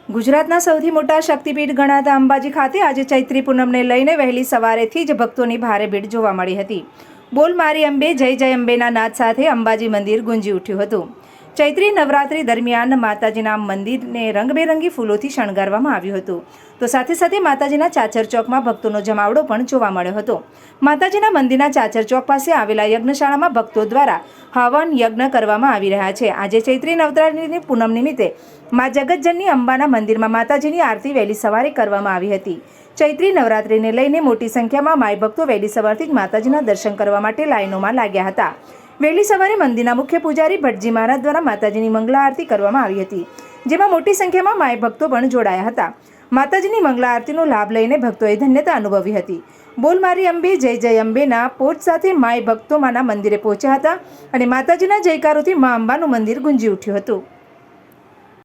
ગુજરાતના સૌથી મોટા શક્તિપીઠ ગણાતા અંબાજી ખાતે આજે ચૈત્રી પૂનમને લઈને વહેલી સવારેથી જ ભક્તોની ભારે ભીડ જોવા મળી હતી. બોલ મારી અંબે જય જય અંબેના નાદ સાથે અંબાજી મંદિર ગુંજી ઉઠ્યું હતું. ચૈત્રી નવરાત્રી દરમિયાન માતાજીના મંદિરને રંગબેરંગી ફૂલોથી શણગારવામાં આવ્યું હતું. તો સાથે સાથે માતાજીના ચાચર ચોકમાં ભક્તોનો જમાવડો પણ જોવા મળ્યો હતો. માતાજીના મંદિરના ચાચર ચોક પાસે આવેલા યજ્ઞશાળામાં ભક્તો દ્વારા હવન યજ્ઞ કરવામાં આવી રહ્યા છે. આજે ચૈત્રી નવરાત્રિની પૂનમ નિમિત્તે મા જગતજનની અંબાના મંદિરમાં માતાજીની આરતી વહેલી સવારે કરવામાં આવી હતી. ચૈત્રી નવરાત્રિને લઈને મોટી સંખ્યામાં માઈ ભક્તો વહેલી સવારથી જ માતાજીના દર્શન કરવા માટે લાઈનોમાં લાગ્યા હતા. વહેલી સવારે મંદિરના મુખ્ય પૂજારી ભટ્ટજી મહારાજ દ્વારા માતાજીની મંગળા આરતી કરવામાં આવી હતી, જેમાં મોટી સંખ્યામાં માઈ ભક્તો પણ જોડાયા હતા. માતાજીની મંગળા આરતીનો લાભ લઈને ભક્તોએ ધન્યતા અનુભવી હતી. બોલ મારી અંબે જય જય અંબેના પોચ સાથે માઈ ભક્તો માના મંદિરે પહોંચ્યા હતા અને માતાજીના જયકારોથી મા અંબાનું મંદિર ગુંજી ઉઠ્યું હતું.